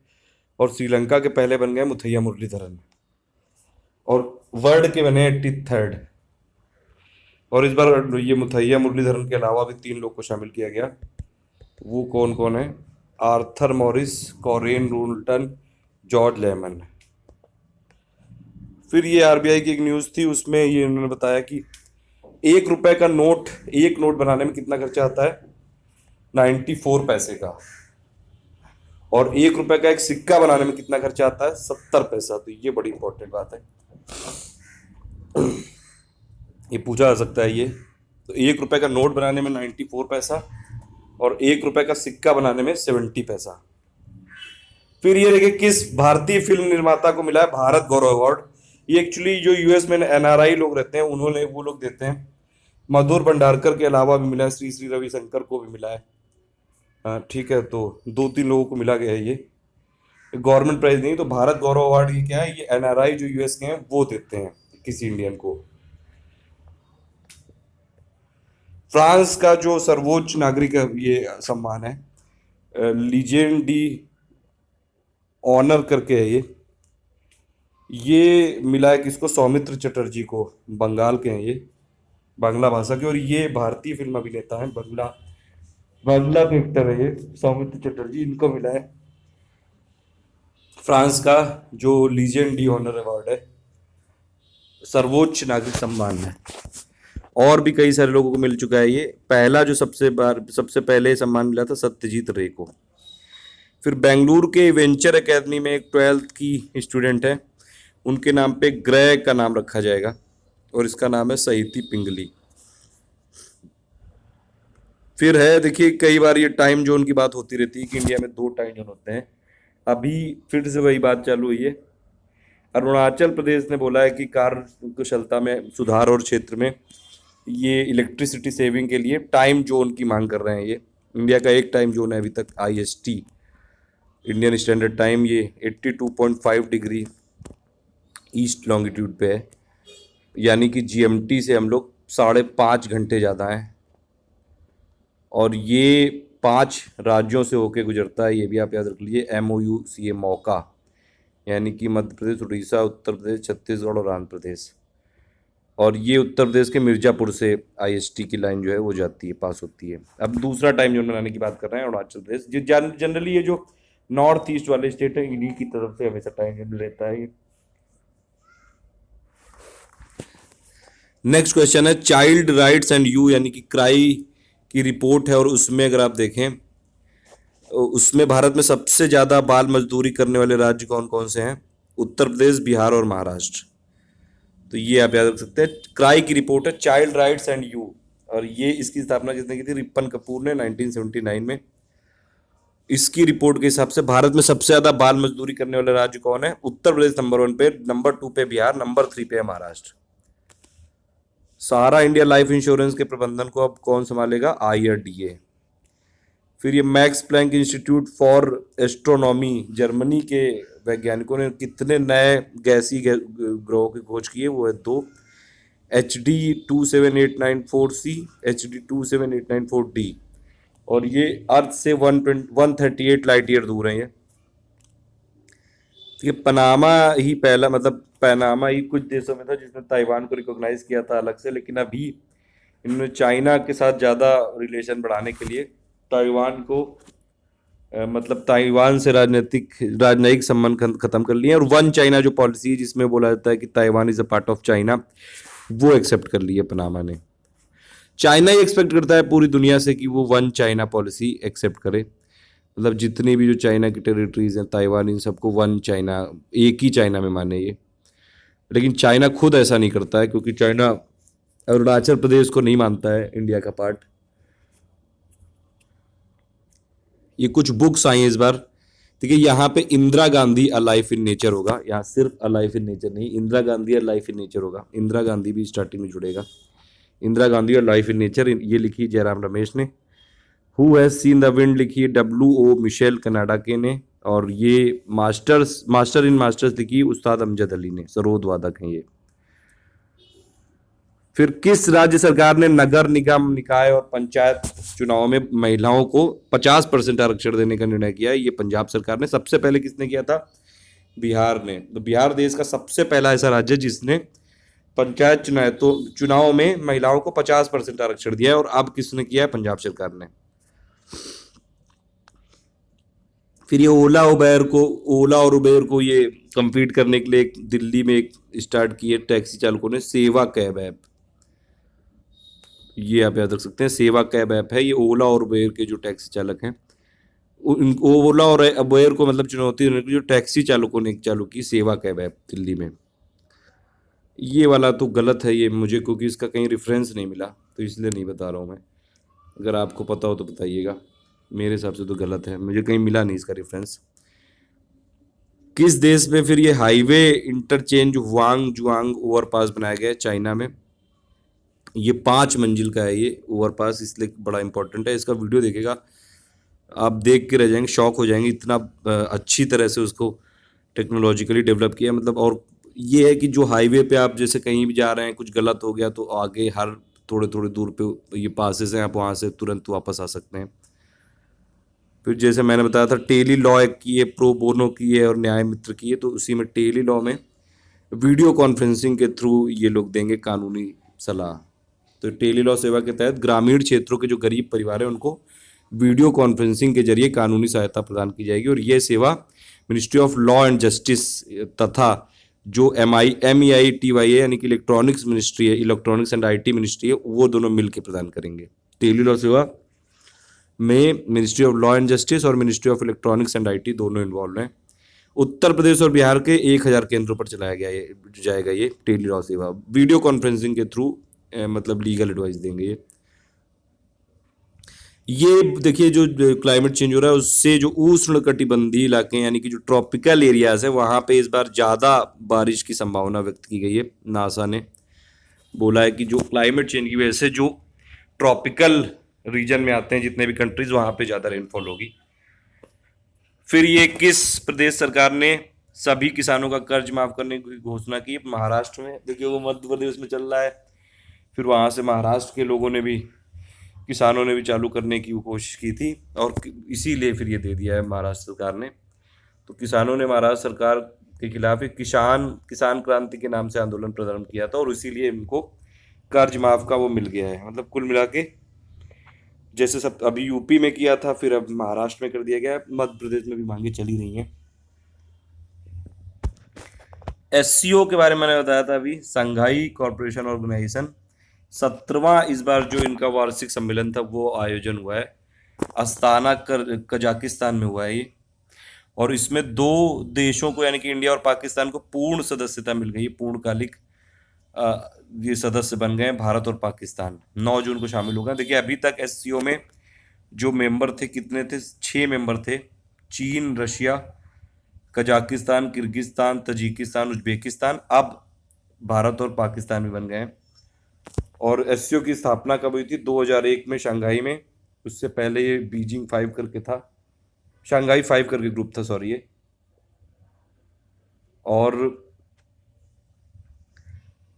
और श्रीलंका के पहले बन गए मुथैया मुरलीधरन, और वर्ल्ड के बने 83rd। और इस बार ये मुथैया मुरलीधरन के अलावा भी 3 लोग को शामिल किया गया। वो कौन कौन है? Arthur Morris, Karen Rolton, George Lohmann. फिर ये RBI की एक न्यूज़ थी, उसमें ये उन्होंने बताया कि 1 रुपए का नोट, एक नोट बनाने में कितना खर्चा आता है? 94 पैसे का। और 1 रुपए का एक सिक्का बनाने में कितना खर्चा आता है? 70 पैसा। तो ये बड़ी इंपॉर्टेंट बात है, ये पूछा जा सकता है ये। तो 1 रुपए का नोट बनाने में 94 पैसा और 1 रुपए का सिक्का बनाने में 70 पैसा। फिर ये देखिए, किस भारतीय फिल्म निर्माता को मिला है भारत गौरव अवार्ड? ये एक्चुअली जो यूएस में एनआरआई लोग रहते हैं उन्होंने, वो लोग देते हैं। मधुर भंडारकर के अलावा भी मिला है, श्री श्री रविशंकर को भी मिला है। ठीक है, तो 2-3 लोगों को मिला गया है ये। गवर्नमेंट प्राइज नहीं, तो भारत गौरव अवार्ड ये क्या है? ये एनआरआई जो यूएस के हैं वो देते हैं किसी इंडियन को। फ्रांस का जो सर्वोच्च नागरिक ये सम्मान है, लीजेंड डी ऑनर करके है ये मिला है किसको? सौमित्र चटर्जी को। बंगाल के हैं ये, बांग्ला भाषा के, और ये भारतीय फिल्म अभिनेता हैं, बांग्ला के एक्टर है ये सौमित्र चटर्जी, इनको मिला है फ्रांस का जो लीजेंड डी ऑनर अवार्ड है, सर्वोच्च नागरिक सम्मान है। और भी कई सारे लोगों को मिल चुका है ये। पहला जो सबसे पहले सम्मान मिला था सत्यजीत रे को। फिर बेंगलुरु के वेंचर एकेडमी में एक 12th की स्टूडेंट है, उनके नाम पे ग्रेग का नाम रखा जाएगा और इसका नाम है सहिति पिंगली। फिर है, देखिए कई बार ये टाइम जोन की बात होती रहती है कि इंडिया में 2 टाइम जोन होते हैं। अभी फिर से वही बात चालू हुई है। अरुणाचल प्रदेश ने बोला है कि कार्य कुशलता में सुधार और क्षेत्र में ये इलेक्ट्रिसिटी सेविंग के लिए टाइम जोन की मांग कर रहे हैं। ये इंडिया का एक टाइम जोन है अभी तक, IST इंडियन स्टैंडर्ड टाइम, ये 82.5 डिग्री ईस्ट लॉन्गिट्यूड पे है, यानी कि GMT से हम लोग 5.5 घंटे ज़्यादा हैं। और ये 5 राज्यों से होके गुजरता है, ये भी आप याद रख लीजिए। MOUCA मौका, यानी कि मध्य प्रदेश, उड़ीसा, उत्तर प्रदेश, छत्तीसगढ़ और आंध्र प्रदेश। और ये उत्तर प्रदेश के मिर्ज़ापुर से IST की लाइन जो है वो जाती है, पास होती है। अब दूसरा टाइम जोन बनाने की बात कर रहे हैं अरुणाचल प्रदेश। जनरली ये जो नॉर्थ ईस्ट वाले स्टेट है इन्हीं की तरफ से हमेशा टाइम जोन रहता है। नेक्स्ट क्वेश्चन है चाइल्ड राइट्स एंड यू, यानी कि क्राई की रिपोर्ट है, और उसमें अगर आप देखें उसमें भारत में सबसे ज़्यादा बाल मजदूरी करने वाले राज्य कौन कौन से हैं? उत्तर प्रदेश, बिहार और महाराष्ट्र। तो ये आप याद रख सकते हैं। क्राई की रिपोर्ट है चाइल्ड राइट्स एंड यू, और ये इसकी स्थापना किसने की थी? रिपन कपूर ने 1979 में। इसकी रिपोर्ट के हिसाब से भारत में सबसे ज़्यादा बाल मजदूरी करने वाले राज्य कौन है? उत्तर प्रदेश नंबर 1 पे, नंबर 2 पे बिहार, नंबर 3 पे है महाराष्ट्र। सारा इंडिया लाइफ इंश्योरेंस के प्रबंधन को अब कौन संभालेगा? IRDA। फिर ये Max Planck Institute for Astronomy, Germany के वैज्ञानिकों ने कितने नए गैसीय ग्रहों की खोज की है? वो है 2, HD 27894C, HD 27894D, और ये अर्थ से 138 लाइट ईयर दूर है ये। ये पनामा ही पहला, मतलब पनामा ही कुछ देशों में था जिसने ताइवान को रिकॉग्नाइज किया था अलग से, लेकिन अभी इन्होंने चाइना के साथ ज़्यादा रिलेशन बढ़ाने के लिए ताइवान को मतलब ताइवान से राजनयिक संबंध खत्म कर लिए, और वन चाइना जो पॉलिसी है जिसमें बोला जाता है कि Taiwan is a part of China, वो एक्सेप्ट कर ली है पनामा ने। चाइना ही एक्सपेक्ट करता है पूरी दुनिया से कि वो वन चाइना पॉलिसी एक्सेप्ट करे, मतलब जितनी भी जो चाइना की टेरिटरीज हैं, ताइवान, इन सबको वन चाइना, एक ही चाइना में माने ये। लेकिन चाइना खुद ऐसा नहीं करता है, क्योंकि चाइना अरुणाचल प्रदेश को नहीं मानता है इंडिया का पार्ट। ये कुछ बुक्स आई हैं इस बार, देखिए यहाँ पे Indira Gandhi a life in nature होगा, यहाँ सिर्फ अ लाइफ इन नेचर नहीं, Indira Gandhi a life in nature होगा। इंदिरा गांधी भी स्टार्टिंग में जुड़ेगा। इंदिरा गांधी और लाइफ इन नेचर, ये लिखी जयराम रमेश ने। Who has seen the wind लिखी WO मिशेल कनाडा के ने, और ये मास्टर इन मास्टर्स लिखी उस्ताद अमजद अली ने, सरोद वादक हैं ये। फिर किस राज्य सरकार ने नगर निगम, निकाय और पंचायत चुनाव में महिलाओं को 50% आरक्षण देने का निर्णय किया है? ये पंजाब सरकार ने। सबसे पहले किसने किया था? बिहार ने। तो बिहार देश का सबसे पहला ऐसा राज्य जिसने पंचायत चुनाव में महिलाओं को 50% आरक्षण दिया है, और अब किसने किया है? पंजाब सरकार ने। फिर ये ओला और उबेर को ये कम्पीट करने के लिए दिल्ली में एक स्टार्ट किए टैक्सी चालकों ने सेवा कैब ऐप। ये आप याद रख सकते हैं। सेवा कैब ऐप है, ये ओला और उबेर के जो टैक्सी चालक हैं, ओला और उबेर को मतलब चुनौती देने के लिए जो टैक्सी चालकों ने चालू की सेवा कैब ऐप दिल्ली में। ये वाला तो गलत है ये मुझे, क्योंकि इसका कहीं रेफरेंस नहीं मिला, तो इसलिए नहीं बता रहा हूँ मैं। अगर आपको पता हो तो बताइएगा। मेरे हिसाब से तो गलत है, मुझे कहीं मिला नहीं इसका रेफरेंस। किस देश में फिर ये हाईवे इंटरचेंज हुआंग जुआंग ओवरपास बनाया गया है? चाइना में। ये 5 मंजिल का है ये ओवरपास, इसलिए बड़ा इंपॉर्टेंट है। इसका वीडियो देखेगा आप, देख के रह जाएंगे, शॉक हो जाएंगे, इतना अच्छी तरह से उसको टेक्नोलॉजिकली डेवलप किया मतलब। और ये है कि जो हाईवे पे आप जैसे कहीं भी जा रहे हैं, कुछ गलत हो गया तो आगे हर थोड़े थोड़े दूर पे ये पासेस हैं, आप वहाँ से तुरंत वापस आ सकते हैं। फिर जैसे मैंने बताया था, टेली लॉ एक की है, प्रो बोनो की है और न्याय मित्र की है। तो उसी में टेली लॉ में वीडियो कॉन्फ्रेंसिंग के थ्रू ये लोग देंगे कानूनी सलाह। तो टेली लॉ सेवा के तहत ग्रामीण क्षेत्रों के जो गरीब परिवार हैं उनको वीडियो कॉन्फ्रेंसिंग के जरिए कानूनी सहायता प्रदान की जाएगी। और ये सेवा ministry of law and justice तथा जो MEITY है, यानी कि इलेक्ट्रॉनिक्स मिनिस्ट्री है, इलेक्ट्रॉनिक्स एंड IT मिनिस्ट्री है, वो दोनों मिलकर प्रदान करेंगे। टेली लॉ सेवा में ministry of law and justice और ministry of electronics and IT दोनों इन्वॉल्व हैं। उत्तर प्रदेश और बिहार के 1,000 केंद्रों पर चलाया गया ये जाएगा ये टेली लॉ सेवा। वीडियो कॉन्फ्रेंसिंग के थ्रू मतलब लीगल एडवाइस देंगे ये देखिए जो क्लाइमेट चेंज हो रहा है उससे जो उष्ण कटिबंधीय इलाके यानी कि जो ट्रॉपिकल एरियाज है वहाँ पे इस बार ज़्यादा बारिश की संभावना व्यक्त की गई है। नासा ने बोला है कि जो क्लाइमेट चेंज की वजह से जो ट्रॉपिकल रीजन में आते हैं जितने भी कंट्रीज, वहाँ पे ज़्यादा रेनफॉल होगी। फिर ये किस प्रदेश सरकार ने सभी किसानों का कर्ज माफ करने की घोषणा की? महाराष्ट्र में। देखिए वो मध्य प्रदेश में चल रहा है, फिर वहाँ से महाराष्ट्र के लोगों ने भी, किसानों ने भी चालू करने की कोशिश की थी और इसीलिए फिर ये दे दिया है महाराष्ट्र सरकार ने। तो किसानों ने महाराष्ट्र सरकार के खिलाफ एक किसान क्रांति के नाम से आंदोलन प्रारंभ किया था और इसीलिए इनको कर्ज माफ का वो मिल गया है। मतलब कुल मिला के जैसे सब अभी यूपी में किया था, फिर अब महाराष्ट्र में कर दिया गया है, मध्य प्रदेश में भी मांगे चली रही हैं। SCO के बारे में मैंने बताया था अभी, संघाई कॉरपोरेशन ऑर्गेनाइजेशन। 17वां इस बार जो इनका वार्षिक सम्मेलन था वो आयोजन हुआ है, अस्ताना कजाकिस्तान में हुआ है ये। और इसमें 2 देशों को यानी कि इंडिया और पाकिस्तान को पूर्ण सदस्यता मिल गई, पूर्णकालिक ये सदस्य बन गए हैं भारत और पाकिस्तान। 9 जून को शामिल हो गए। देखिए अभी तक SCO में जो मेंबर थे कितने थे? 6 मेंबर थे, चीन, Russia, Kazakhstan, Kyrgyzstan, Tajikistan, Uzbekistan. अब भारत और पाकिस्तान भी बन गए हैं। और SCO की स्थापना कब हुई थी? 2001 में शंघाई में। उससे पहले ये बीजिंग 5 करके था, शंघाई 5 करके ग्रुप था, सॉरी ये। और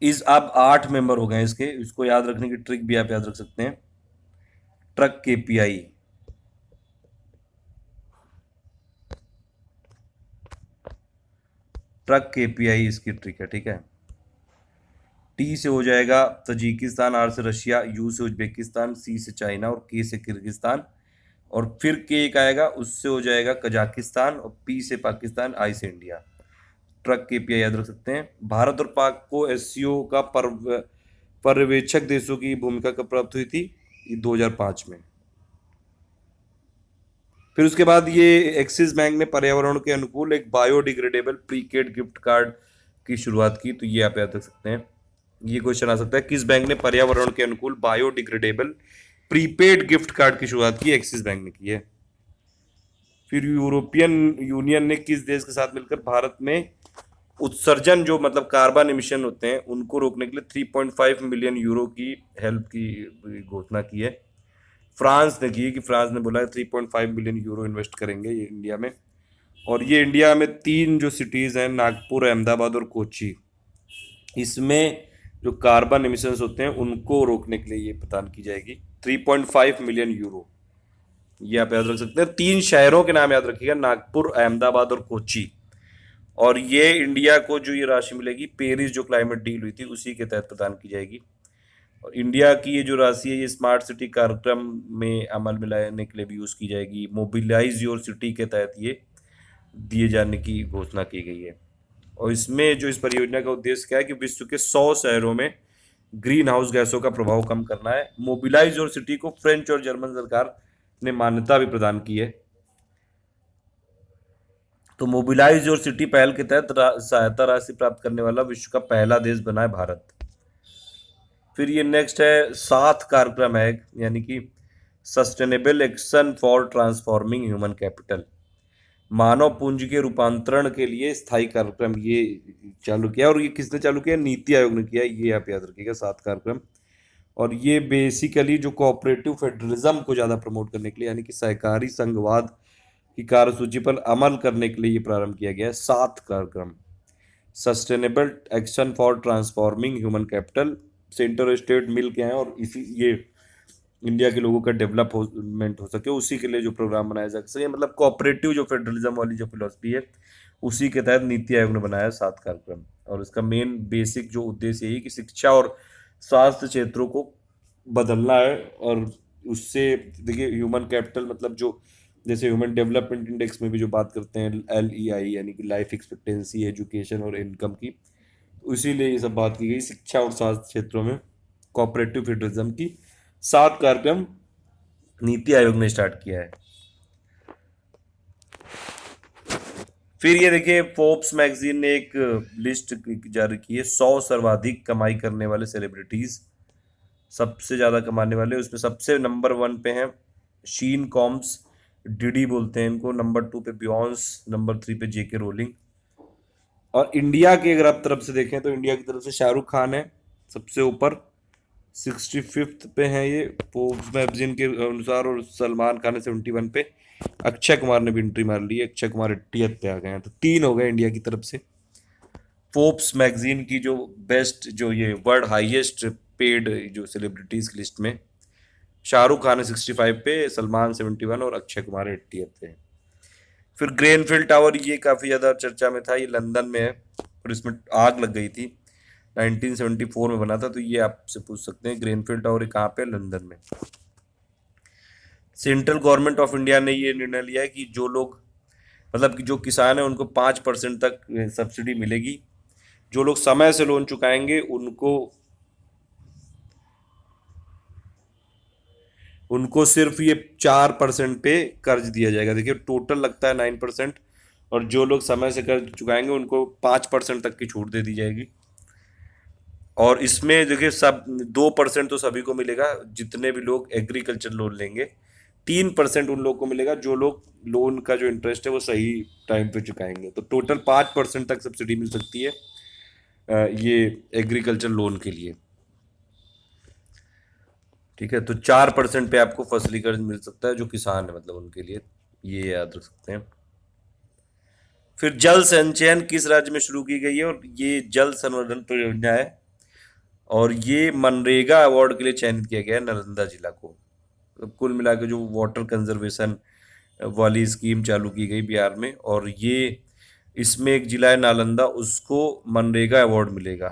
इस अब 8 मेंबर हो गए इसके। इसको याद रखने की ट्रिक भी आप याद रख सकते हैं, ट्रक KPI। ट्रक KPI इसकी ट्रिक है, ठीक है। T से हो जाएगा तजिकिस्तान, R से रशिया, U से उज्बेकिस्तान, C से चाइना और K से किर्गिस्तान। और फिर K एक आएगा, उससे हो जाएगा कजाकिस्तान और P से पाकिस्तान, I से इंडिया। ट्रक KPI याद रख सकते हैं। भारत और पाक को SCO का पर्यवेक्षक देशों की भूमिका कब प्राप्त हुई थी? 2005 में। फिर उसके बाद ये एक्सिस बैंक ने पर्यावरण के अनुकूल एक बायोडिग्रेडेबल प्रीपेड गिफ्ट कार्ड की शुरुआत की। तो ये आप याद रख सकते हैं, ये क्वेश्चन आ सकता है, किस बैंक ने पर्यावरण के अनुकूल बायोडिग्रेडेबल प्रीपेड गिफ्ट कार्ड की शुरुआत की? एक्सिस बैंक ने की है। फिर यूरोपियन यूनियन ने किस देश के साथ मिलकर भारत में उत्सर्जन जो मतलब कार्बन एमिशन होते हैं उनको रोकने के लिए 3.5 मिलियन यूरो की हेल्प की घोषणा की है? फ्रांस ने की है, कि फ्रांस ने बोला है 3.5 मिलियन यूरो इन्वेस्ट करेंगे ये इंडिया में। और ये इंडिया में 3 जो सिटीज़ हैं, नागपुर, अहमदाबाद और कोची, इसमें जो कार्बन एमिशंस होते हैं उनको रोकने के लिए ये प्रदान की जाएगी 3.5 मिलियन यूरो। ये आप याद रख सकते हैं। 3 शहरों के नाम याद रखिएगा, नागपुर, अहमदाबाद और कोची। और ये इंडिया को जो ये राशि मिलेगी पेरिस जो क्लाइमेट डील हुई थी उसी के तहत प्रदान की जाएगी। और इंडिया की ये जो राशि है ये स्मार्ट सिटी कार्यक्रम में अमल में लाने के लिए भी यूज़ की जाएगी। मोबिलाइज योर सिटी के तहत ये दिए जाने की घोषणा की गई है। और इसमें जो इस परियोजना का उद्देश्य क्या है कि विश्व के 100 शहरों में ग्रीन हाउस गैसों का प्रभाव कम करना है। मोबिलाइज योर सिटी को फ्रेंच और जर्मन सरकार ने मान्यता भी प्रदान की है। तो मोबिलाइज योर सिटी पहल के तहत सहायता राशि प्राप्त करने वाला विश्व का पहला देश बना है भारत। फिर ये नेक्स्ट है 7 कार्यक्रम है, यानी कि sustainable action for transforming human capital, मानव पूंजी के रूपांतरण के लिए स्थायी कार्यक्रम ये चालू किया। और ये किसने चालू किया? नीति आयोग ने किया। ये आप याद रखिएगा, 7 कार्यक्रम। और ये बेसिकली जो कोऑपरेटिव फेडरलिज्म को ज़्यादा प्रमोट करने के लिए, यानी कि सहकारी संघवाद की कार्यसूची पर अमल करने के लिए ये प्रारंभ किया गया है। 7 कार्यक्रम, sustainable action for transforming human capital, centre state मिल के हैं और इसी ये इंडिया के लोगों का डेवलपमेंट हो सके उसी के लिए जो प्रोग्राम बनाया जा सके, मतलब कोऑपरेटिव जो फेडरलिज्म वाली जो फिलोसफी है उसी के तहत नीति आयोग ने बनाया 7 कार्यक्रम। और इसका मेन बेसिक जो उद्देश्य यही कि शिक्षा और स्वास्थ्य क्षेत्रों को बदलना है। और उससे देखिए ह्यूमन कैपिटल मतलब जो जैसे ह्यूमन डेवलपमेंट इंडेक्स में भी जो बात करते हैं LEI, यानी कि लाइफ एक्सपेक्टेंसी, एजुकेशन और इनकम की, तो इसीलिए ये सब बात की गई शिक्षा और स्वास्थ्य क्षेत्रों में कोऑपरेटिव फेडरलिज्म की। 7 कार्यक्रम नीति आयोग ने स्टार्ट किया है। फिर ये देखिए फोर्ब्स मैगजीन ने एक लिस्ट जारी की है 100 सर्वाधिक कमाई करने वाले सेलिब्रिटीज, सबसे ज्यादा कमाने वाले। उसमें सबसे नंबर 1 पे हैं शीन कॉम्स, डिडी बोलते हैं इनको, नंबर 2 पे बियॉन्स, नंबर 3 पे JK रोलिंग। और इंडिया की अगर आप तरफ से देखें तो इंडिया की तरफ से शाहरुख खान है सबसे ऊपर, 65th पे हैं ये फोर्ब्स मैगजीन के अनुसार। और सलमान खान है 71 पे। अक्षय कुमार ने भी एंट्री मार ली है, अक्षय कुमार 80th पे आ गए हैं। तो 3 हो गए इंडिया की तरफ से। फोर्ब्स मैगजीन की जो बेस्ट जो ये वर्ल्ड हाईएस्ट पेड जो सेलिब्रिटीज की लिस्ट में शाहरुख खान है 65 पे, सलमान 71 और अक्षय कुमार 80th पे। फिर ग्रेनफील्ड टावर, ये काफी ज्यादा चर्चा में था, ये लंदन में है और इसमें आग लग गई थी। 1974 में बना था। तो ये आपसे पूछ सकते हैं ग्रेनफील्ड टावर कहाँ पे? लंदन में। सेंट्रल गवर्नमेंट ऑफ इंडिया ने ये निर्णय लिया है कि जो लोग मतलब कि जो किसान है उनको 5% तक सब्सिडी मिलेगी। जो लोग समय से लोन चुकाएंगे उनको उनको सिर्फ ये 4% पे कर्ज दिया जाएगा। देखिए टोटल लगता है 9%, और जो लोग समय से कर्ज चुकाएंगे उनको 5% तक की छूट दे दी जाएगी। और इसमें देखिए सब 2% तो सभी को मिलेगा जितने भी लोग एग्रीकल्चर लोन लेंगे। 3% उन लोगों को मिलेगा जो लोग लोन का जो इंटरेस्ट है वो सही टाइम पे चुकाएंगे। तो टोटल 5% तक सब्सिडी मिल सकती है ये एग्रीकल्चर लोन के लिए। ठीक है, तो 4% पे आपको फसली कर्ज मिल सकता है जो किसान है, मतलब उनके लिए, ये याद रख सकते हैं। फिर जल संचयन किस राज्य में शुरू की गई है? और ये जल संवर्धन परियोजना है और ये मनरेगा अवार्ड के लिए चयनित किया गया है नालंदा जिला को। तो कुल मिला के जो वाटर कंजर्वेशन वाली स्कीम चालू की गई बिहार में, और ये इसमें एक जिला है नालंदा, उसको मनरेगा अवार्ड मिलेगा,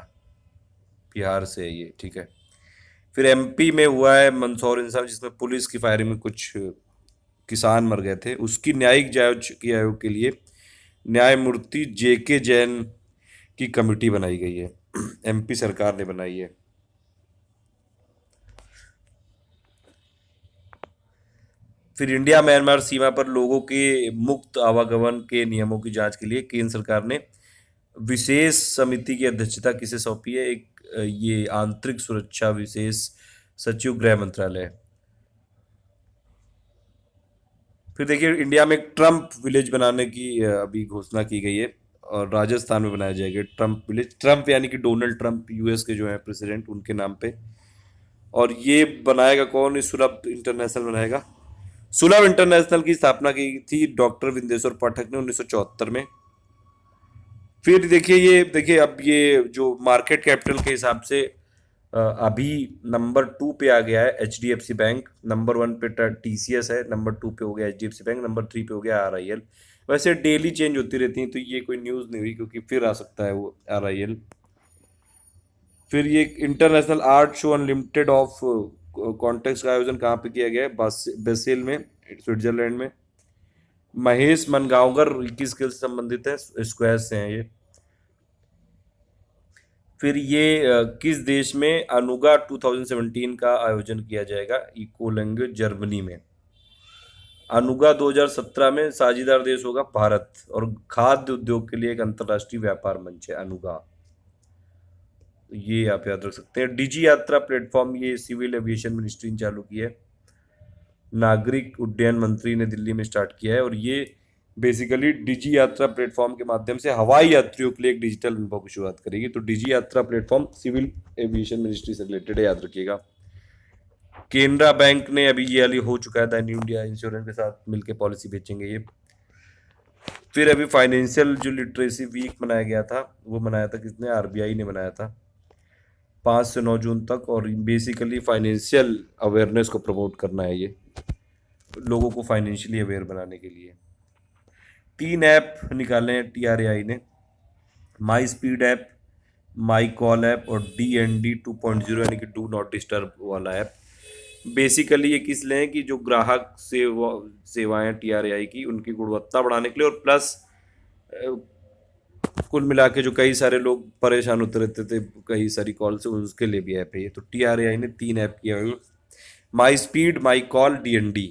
बिहार से है ये। ठीक है, फिर MP में हुआ है मंदसौर इंसान जिसमें पुलिस की फायरिंग में कुछ किसान मर गए थे, उसकी न्यायिक जांच की आयोग के लिए न्यायमूर्ति JK जैन की कमेटी बनाई गई है। MP सरकार ने बनाई है। फिर इंडिया म्यांमार सीमा पर लोगों के मुक्त आवागमन के नियमों की जांच के लिए केंद्र सरकार ने विशेष समिति की अध्यक्षता किसे सौंपी है? एक ये आंतरिक सुरक्षा विशेष सचिव गृह मंत्रालय। फिर देखिए इंडिया में एक ट्रम्प विलेज बनाने की अभी घोषणा की गई है और राजस्थान में बनाया जाएगा ट्रम्प विलेज। ट्रम्प यानी कि डोनाल्ड ट्रम्प, US के जो है प्रेसिडेंट, उनके नाम पे। और ये बनाएगा कौन? सुलभ इंटरनेशनल बनाएगा। सुलभ इंटरनेशनल की स्थापना की थी डॉक्टर विंदेश्वर पाठक ने 1974 में। फिर देखिए ये देखिए अब ये जो मार्केट कैपिटल के हिसाब से अभी नंबर 2 पे आ गया है HDFC बैंक, नंबर 1 पे TCS है, नंबर 2 पे हो गया HDFC बैंक, नंबर 3 पे हो गया RIL। वैसे डेली चेंज होती रहती है तो ये कोई न्यूज़ नहीं हुई क्योंकि फिर आ सकता है वो RIL। फिर ये international art show unlimited of context का आयोजन कहाँ पे किया गया है? बासेल में, स्विट्जरलैंड में। महेश मनगांवकर किस खेल से संबंधित है? स्क्वैश से हैं ये। फिर ये किस देश में अनुगा 2017 का आयोजन किया जाएगा? इको लैंग्वेज जर्मनी में। अनुगा 2017 में साझेदार देश होगा भारत, और खाद्य उद्योग के लिए एक अंतर्राष्ट्रीय व्यापार मंच है अनुगा। ये आप याद रख सकते हैं। डिजी यात्रा प्लेटफॉर्म ये सिविल एविएशन मिनिस्ट्री ने चालू किया है, नागरिक उड्डयन मंत्री ने दिल्ली में स्टार्ट किया है, और ये बेसिकली डिजी यात्रा प्लेटफॉर्म के माध्यम से हवाई यात्रियों के लिए एक डिजिटल अनुभव की शुरुआत करेगी। तो डिजी यात्रा प्लेटफॉर्म सिविल एविएशन मिनिस्ट्री से रिलेटेड है, याद रखिएगा। केनरा बैंक ने अभी ये वाली हो चुका है, द न्यू इंडिया इंश्योरेंस के साथ मिलकर पॉलिसी बेचेंगे ये। फिर अभी फाइनेंशियल जो लिटरेसी वीक मनाया गया था, वो मनाया था किसने? आरबीआई ने मनाया था 5 से 9 जून तक, और बेसिकली फाइनेंशियल अवेयरनेस को प्रमोट करना है ये, लोगों को फाइनेंशियली अवेयर बनाने के लिए। 3 ऐप निकाले हैं टीआरएआई ने, my speed app, my call app और DND 2.0 यानी कि डू नॉट डिस्टर्ब वाला ऐप। बेसिकली ये किस लिए है कि जो ग्राहक सेवाएं टीआरएआई की, उनकी गुणवत्ता बढ़ाने के लिए, और प्लस कुल मिला के जो कई सारे लोग परेशान होते रहते थे कई सारी कॉल से, उसके लिए भी ऐप है ये। तो टीआरएआई ने 3 ऐप किया हुआ, my speed, my call, DND।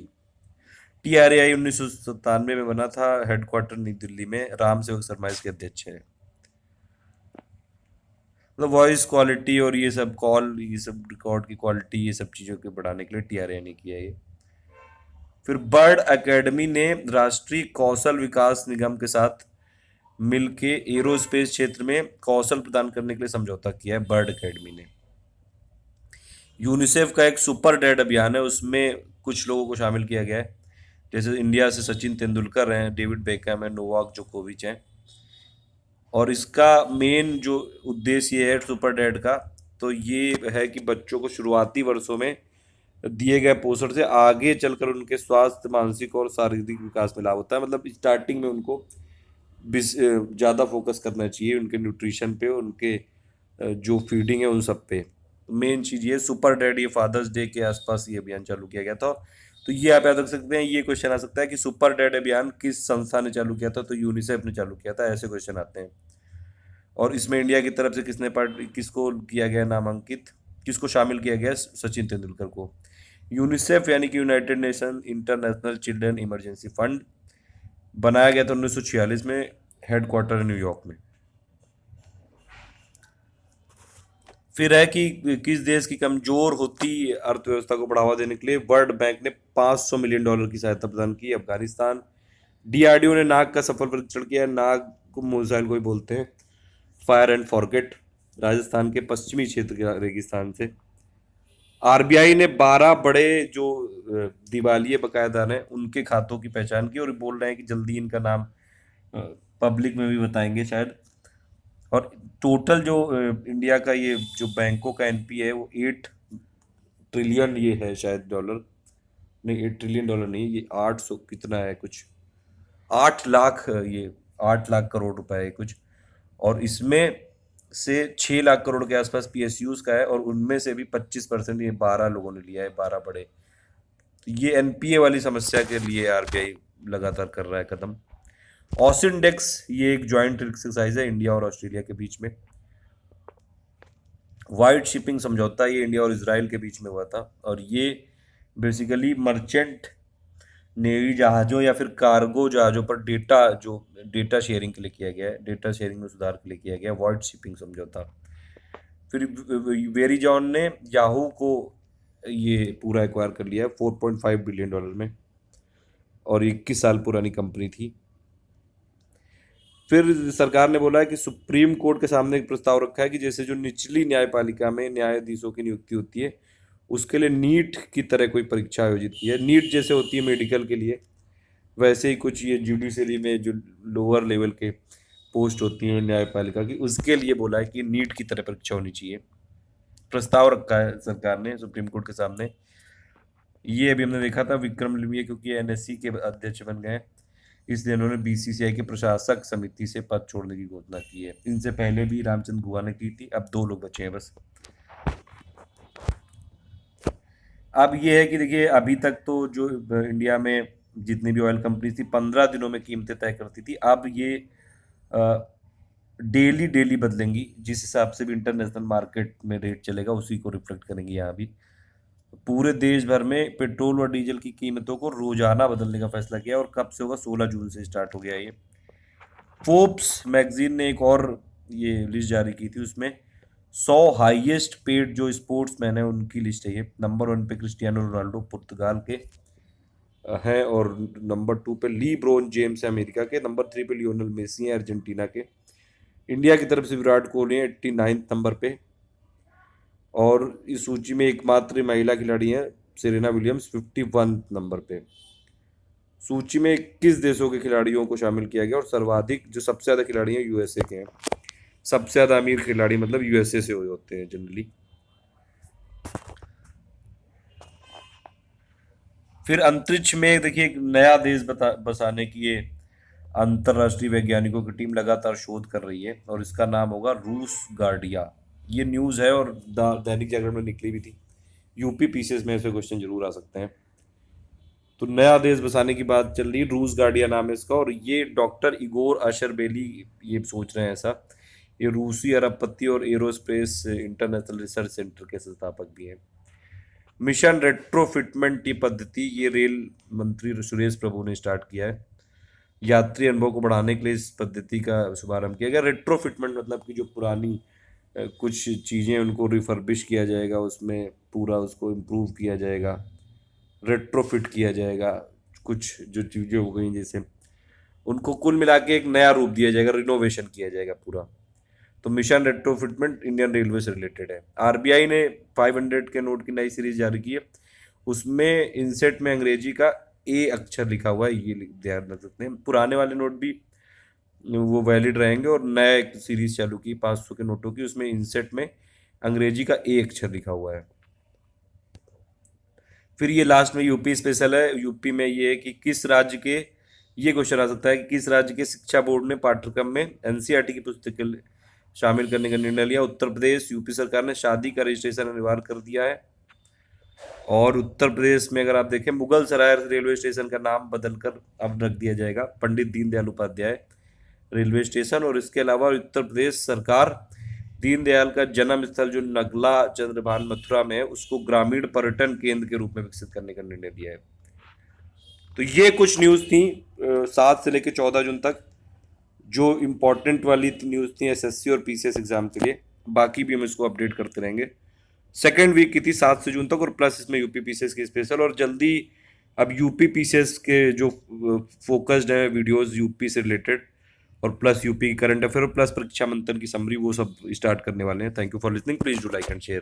TRAI 1997 में बना था, हेडक्वार्टर नई दिल्ली में, राम सेवक शर्मा इसके अध्यक्ष है। मतलब वॉइस क्वालिटी और ये सब कॉल, ये सब रिकॉर्ड की क्वालिटी, ये सब चीज़ों के बढ़ाने के लिए टीआरएआई ने किया ये। फिर बर्ड एकेडमी ने राष्ट्रीय कौशल विकास निगम के साथ मिलके एरोस्पेस क्षेत्र में कौशल प्रदान करने के लिए समझौता किया है, बर्ड एकेडमी ने। यूनिसेफ का एक सुपर डैड अभियान है, उसमें कुछ लोगों को शामिल किया गया है, जैसे इंडिया से सचिन तेंदुलकर हैं, डेविड बेकहम है, नोवाक जोकोविच हैं। और इसका मेन जो उद्देश्य ये है सुपर डैड का, तो ये है कि बच्चों को शुरुआती वर्षों में दिए गए पोषण से आगे चलकर उनके स्वास्थ्य, मानसिक और शारीरिक विकास में लाभ होता है। मतलब स्टार्टिंग में उनको ज़्यादा फोकस करना चाहिए उनके न्यूट्रिशन पे, उनके जो फीडिंग है उन सब पे। मेन चीज़ ये सुपर डैड, ये फादर्स डे के आसपास ये अभियान चालू किया गया था। तो ये आप याद रख सकते हैं। ये क्वेश्चन आ सकता है कि सुपर डैड अभियान किस संस्था ने चालू किया था? तो यूनिसेफ ने चालू किया था, ऐसे क्वेश्चन आते हैं। और इसमें इंडिया की तरफ से किसको किया गया नामांकित, किसको शामिल किया गया? सचिन तेंदुलकर को। यूनिसेफ यानी कि United nation international children emergency fund बनाया गया था 1946 में, हेडक्वार्टर है न्यूयॉर्क में। फिर है कि किस देश की कमजोर होती अर्थव्यवस्था को बढ़ावा देने के लिए वर्ल्ड बैंक ने $500 मिलियन की सहायता प्रदान की? अफगानिस्तान। डीआरडीओ ने नाग का सफल परीक्षण किया। नाग को मिसाइल को ही बोलते हैं, फायर एंड फॉरगेट, राजस्थान के पश्चिमी क्षेत्र के रेगिस्तान से। आरबीआई ने 12 बड़े जो दिवालिये बकायेदार हैं उनके खातों की पहचान की, और बोल रहे हैं कि जल्दी इनका नाम पब्लिक में भी बताएंगे शायद। और टोटल जो इंडिया का ये जो बैंकों का एनपीए है वो 8 ट्रिलियन ये है शायद डॉलर, नहीं 8 ट्रिलियन डॉलर नहीं, ये 800 कितना है कुछ, 8 लाख, ये 8 लाख करोड़ रुपए है कुछ। और इसमें से 6 लाख करोड़ के आसपास पीएसयूज का है, और उनमें से भी 25% ये 12 लोगों ने लिया है, 12 बड़े। तो ये एनपीए वाली समस्या के लिए आरबीआई लगातार कर रहा है कदम। ऑसिनडेक्स ये एक ज्वाइंट एक्सरसाइज है इंडिया और ऑस्ट्रेलिया के बीच में। वाइट शिपिंग समझौता ये इंडिया और इसराइल के बीच में हुआ था, और ये बेसिकली मर्चेंट नेवी जहाज़ों या फिर कार्गो जहाज़ों पर डेटा शेयरिंग के लिए किया गया है, डेटा शेयरिंग में सुधार के लिए किया गया वाइट शिपिंग समझौता। फिर वेरिजॉन ने याहू को ये पूरा एक्वायर कर लिया है $4.5 बिलियन में, और 21 साल पुरानी कंपनी थी। फिर सरकार ने बोला है कि सुप्रीम कोर्ट के सामने एक प्रस्ताव रखा है कि जैसे जो निचली न्यायपालिका में न्यायाधीशों की नियुक्ति होती है, उसके लिए नीट की तरह कोई परीक्षा आयोजित की है। नीट जैसे होती है मेडिकल के लिए, वैसे ही कुछ ये जुडिशरी में जो लोअर लेवल के पोस्ट होती हैं न्यायपालिका की, उसके लिए बोला है कि नीट की तरह परीक्षा होनी चाहिए। प्रस्ताव रखा है सरकार ने सुप्रीम कोर्ट के सामने। ये अभी हमने देखा था विक्रम लिमये, क्योंकि एनएससी के अध्यक्ष बन गए, इसलिए उन्होंने बीसीसीआई की प्रशासक समिति से पद छोड़ने की घोषणा की है। इनसे पहले भी रामचंद्र गुहा ने की थी, अब 2 लोग बचे हैं बस। अब ये है कि देखिए अभी तक तो जो इंडिया में जितनी भी ऑयल कंपनी थी 15 दिनों में कीमतें तय करती थी, अब ये डेली डेली बदलेंगी, जिस हिसाब से भी इंटरनेशनल मार्केट में रेट चलेगा उसी को रिफ्लेक्ट करेंगी यहाँ भी। पूरे देश भर में पेट्रोल और डीजल की कीमतों को रोजाना बदलने का फैसला किया और कब से होगा, 16 जून से स्टार्ट हो गया ये। फोर्ब्स मैगजीन ने एक और ये लिस्ट जारी की थी, उसमें 100 हाईएस्ट पेड जो स्पोर्ट्समैन है उनकी लिस्ट है ये। नंबर 1 पे क्रिस्टियानो रोनाल्डो पुर्तगाल के हैं, और नंबर 2 पे ली ब्रोन जेम्स है अमेरिका के, नंबर 3 पे लियोनल मेसी है अर्जेंटीना के। इंडिया की तरफ से विराट कोहली है 89 नंबर पे, और इस सूची में एकमात्र महिला खिलाड़ी हैं सेरेना विलियम्स 51 नंबर पे। सूची में 21 देशों के खिलाड़ियों को शामिल किया गया, और सर्वाधिक जो सबसे ज्यादा खिलाड़ी हैं यूएसए के हैं। सबसे ज्यादा अमीर खिलाड़ी मतलब यूएसए से हुए होते हैं जनरली। फिर अंतरिक्ष में देखिए एक नया देश बसाने की ये अंतरराष्ट्रीय वैज्ञानिकों की टीम लगातार शोध कर रही है, और इसका नाम होगा रूस गार्डिया। ये न्यूज़ है और दैनिक जागरण में निकली भी थी। यूपी पीसीएस में ऐसे क्वेश्चन जरूर आ सकते हैं। तो नया देश बसाने की बात चल रही है, रूस गार्डिया नाम है इसका, और ये डॉक्टर इगोर अशरबेली ये सोच रहे हैं ऐसा। ये रूसी अरबपति और एरोस्पेस इंटरनेशनल रिसर्च सेंटर के संस्थापक भी हैं। मिशन रेट्रोफिटमेंट की पद्धति ये रेल मंत्री सुरेश प्रभु ने स्टार्ट किया है। यात्री अनुभव को बढ़ाने के लिए इस पद्धति का शुभारंभ किया गया। रेट्रोफिटमेंट मतलब कि जो पुरानी कुछ चीज़ें उनको रिफर्बिश किया जाएगा, उसमें पूरा उसको इम्प्रूव किया जाएगा, रेट्रोफिट किया जाएगा। कुछ जो चीज़ें हो गई जैसे उनको कुल मिला के एक नया रूप दिया जाएगा, रिनोवेशन किया जाएगा पूरा। तो मिशन रेट्रोफिटमेंट इंडियन रेलवे से रिलेटेड है। आरबीआई ने 500 के नोट की नई सीरीज जारी की है, उसमें इंसेट में अंग्रेजी का ए अक्षर लिखा हुआ है, ये ध्यान रख सकते हैं। पुराने वाले नोट भी वो वैलिड रहेंगे, और नया एक सीरीज चालू की 500 के नोटों की, उसमें इंसेट में अंग्रेजी का ए अक्षर लिखा हुआ है। फिर ये लास्ट में यूपी स्पेशल है। यूपी में ये है कि किस राज्य के, ये क्वेश्चन आ सकता है कि किस राज्य के शिक्षा बोर्ड ने पाठ्यक्रम में एनसीईआरटी की पुस्तकें शामिल करने का निर्णय लिया। उत्तर प्रदेश। यूपी सरकार ने शादी का रजिस्ट्रेशन अनिवार्य कर दिया है। और उत्तर प्रदेश में अगर आप देखें, मुगल सराय रेलवे स्टेशन का नाम बदलकर अब रख दिया जाएगा पंडित दीनदयाल उपाध्याय रेलवे स्टेशन। और इसके अलावा उत्तर प्रदेश सरकार दीनदयाल का जन्म स्थल जो नगला चंद्रभान मथुरा में है, उसको ग्रामीण पर्यटन केंद्र के रूप में विकसित करने का निर्णय लिया है। तो ये कुछ न्यूज़ थी 7 से लेकर 14 जून तक, जो इम्पोर्टेंट वाली न्यूज़ थी एसएससी और पीसीएस एग्जाम के लिए। बाकी भी हम इसको अपडेट करते रहेंगे। सेकेंड वीक की थी 7 से जून तक, और प्लस इसमें यूपी पीसीएस की स्पेशल। और जल्दी अब यूपी पीसीएस के जो फोकस्ड है वीडियोस यूपी से रिलेटेड, और प्लस यूपी करंट अफेयर, और प्लस परीक्षा मंथन की समरी, वो सब स्टार्ट करने वाले हैं। Thank you for listening, please do like and share.